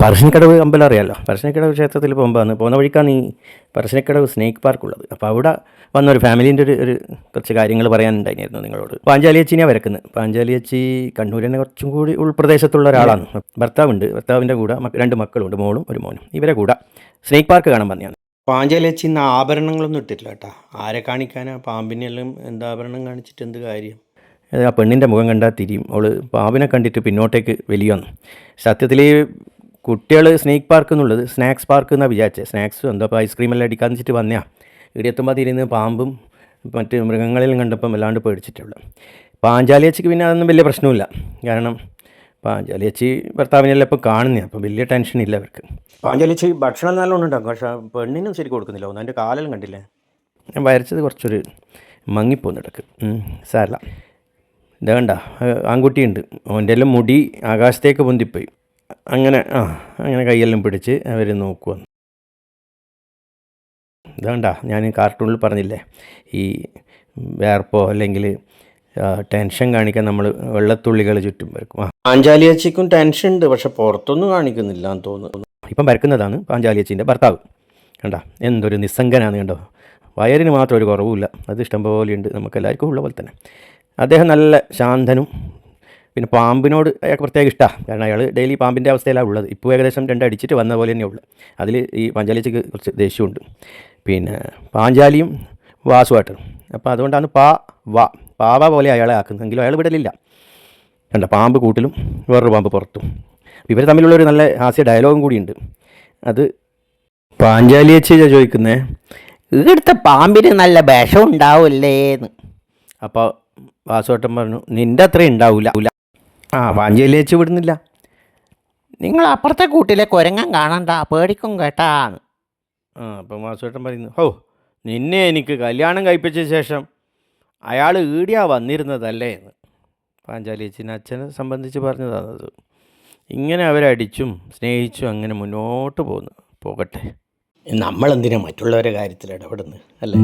പറശ്ശിനിക്കടവ് അമ്പലം അറിയാമല്ലോ. പറശ്ശിനിക്കടവ് ക്ഷേത്രത്തിൽ പോകുന്ന വഴിക്കാണ് ഈ പറശ്ശിനിക്കടവ് സ്നേക്ക് പാർക്ക് ഉള്ളത്. അപ്പോൾ അവിടെ വന്നൊരു ഫാമിലീൻ്റെ ഒരു കുറച്ച് കാര്യങ്ങൾ പറയാനുണ്ടായിരുന്നു നിങ്ങളോട്. പാഞ്ചാലിയച്ചിനെയാണ് വരക്കുന്നത്. പാഞ്ചാലിയച്ചി കണ്ണൂരിനെ കുറച്ചും കൂടി ഉൾപ്രദേശത്തുള്ള ഒരാളാണ്. ഭർത്താവിൻ്റെ കൂടെ 2 മക്കളുണ്ട്, മോളും ഒരു മോനും. ഇവരെ കൂടെ സ്നേക്ക് പാർക്ക് കാണാൻ പറഞ്ഞാണ്. പാഞ്ചാലിയച്ചി ഇന്ന് ആഭരണങ്ങളൊന്നും ഇട്ടിട്ടില്ല കേട്ടോ. ആരെ കാണിക്കാനാ? പാമ്പിനെല്ലാം എന്താ ആഭരണം കാണിച്ചിട്ട് എന്ത് കാര്യം? ആ പെണ്ണിൻ്റെ മുഖം കണ്ടാൽ തിരിയും. അവൾ പാമ്പിനെ കണ്ടിട്ട് പിന്നോട്ടേക്ക് വലിയൊന്നു. സത്യത്തിൽ കുട്ടികൾ സ്നേക്ക് പാർക്ക് എന്നുള്ളത് സ്നാക്സ് പാർക്ക് എന്നാണ് വിചാരിച്ചത്. സ്നാക്സും എന്തോ അപ്പോൾ ഐസ്ക്രീമെല്ലാം അടിക്കാന്ന് വെച്ചിട്ട് വന്നയാ. ഇവിടെ എത്തുമ്പോൾ തിരിയുന്ന പാമ്പും മറ്റ് മൃഗങ്ങളെല്ലാം കണ്ടപ്പം വല്ലാണ്ട് പേടിച്ചിട്ടുള്ളൂ. പാഞ്ചാലിയച്ചിക്ക് പിന്നെ അതൊന്നും വലിയ പ്രശ്നമില്ല. കാരണം പാഞ്ചാലിയച്ചി ഭർത്താവിനെല്ലാം ഇപ്പോൾ കാണുന്നതാണ്. അപ്പോൾ വലിയ ടെൻഷനില്ല അവർക്ക്. പാഞ്ചാലിയച്ചി ഭക്ഷണം നല്ലോണം ഉണ്ടാക്കും, പക്ഷേ പെണ്ണിനും ശരി കൊടുക്കുന്നില്ല. അതിൻ്റെ കാലെല്ലാം കണ്ടില്ലേ? ഞാൻ വരച്ചത് കുറച്ചൊരു മങ്ങിപ്പോന്നിടക്ക്. സാരല്ല. ഇതാ കണ്ട ആൺകുട്ടിയുണ്ട്, അവൻ്റെ എല്ലാം മുടി ആകാശത്തേക്ക് പൊന്തിപ്പോയി. അങ്ങനെ കൈയെല്ലാം പിടിച്ച് അവർ നോക്കുക. ഇതാണ്ട ഞാൻ കാർട്ടൂണിൽ പറഞ്ഞില്ലേ, ഈ വേർപ്പോ അല്ലെങ്കിൽ ടെൻഷൻ കാണിക്കാൻ നമ്മൾ വെള്ളത്തുള്ളികൾ ചുറ്റും വരക്കും. പാഞ്ചാലിയച്ചിക്കും ടെൻഷൻ ഉണ്ട്, പക്ഷെ പുറത്തൊന്നും കാണിക്കുന്നില്ല എന്ന് തോന്നുന്നു. ഇപ്പം വരക്കുന്നതാണ് പാഞ്ചാലിയച്ചിൻ്റെ ഭർത്താവ്. കണ്ട എന്തൊരു നിസ്സംഗനാണ് കണ്ടോ. വയറിന് മാത്രം ഒരു കുറവുമില്ല, അത് ഇഷ്ടം പോലെയുണ്ട്, നമുക്കെല്ലാവർക്കും ഉള്ള പോലെ തന്നെ. അദ്ദേഹം നല്ല ശാന്തനും, പിന്നെ പാമ്പിനോട് അയാൾക്ക് പ്രത്യേക ഇഷ്ടമാണ്. കാരണം അയാൾ ഡെയിലി പാമ്പിൻ്റെ അവസ്ഥയിലാണ് ഉള്ളത്. ഇപ്പോൾ ഏകദേശം 2 അടിച്ചിട്ട് വന്ന പോലെ തന്നെ ഉള്ളത്. അതിൽ ഈ പാഞ്ചാലിയച്ചിക്ക് കുറച്ച് ദേഷ്യമുണ്ട്. പിന്നെ പാഞ്ചാലിയും വാസുമായിട്ട്. അപ്പോൾ അതുകൊണ്ടാണ് പാവ പോലെ അയാളെ ആക്കുന്നതെങ്കിലും അയാൾ വിടലില്ല. കണ്ട പാമ്പ് കൂട്ടിലും വേറൊരു പാമ്പ് പുറത്തും. ഇവർ തമ്മിലുള്ളൊരു നല്ല ഹാസ്യ ഡയലോഗും കൂടിയുണ്ട്. അത് പാഞ്ചാലിയച്ചി ചോദിക്കുന്നേ, ഇവിടുത്തെ പാമ്പിന് നല്ല വിഷം ഉണ്ടാവില്ലേന്ന്. അപ്പോൾ വാസുവേട്ടൻ പറഞ്ഞു, നിൻ്റെ അത്രയും ഉണ്ടാവില്ല. പാഞ്ചാലിയച്ചി വിടുന്നില്ല. നിങ്ങൾ അപ്പുറത്തെ കൂട്ടിലെ കുരങ്ങൻ കാണണ്ട, പേടിക്കും കേട്ടാന്ന്. അപ്പം വാസുവേട്ടൻ പറയുന്നു, നിന്നെ എനിക്ക് കല്യാണം കഴിപ്പിച്ച ശേഷം അയാൾ ഈടിയാ വന്നിരുന്നതല്ലേ എന്ന്. പാഞ്ചാലിയച്ചിൻ്റെ അച്ഛനെ സംബന്ധിച്ച് പറഞ്ഞതാണത്. ഇങ്ങനെ അവരടിച്ചും സ്നേഹിച്ചും അങ്ങനെ മുന്നോട്ട് പോകട്ടെ. നമ്മളെന്തിനാ മറ്റുള്ളവരുടെ കാര്യത്തിൽ ഇടപെടുന്നത്, അല്ലേ?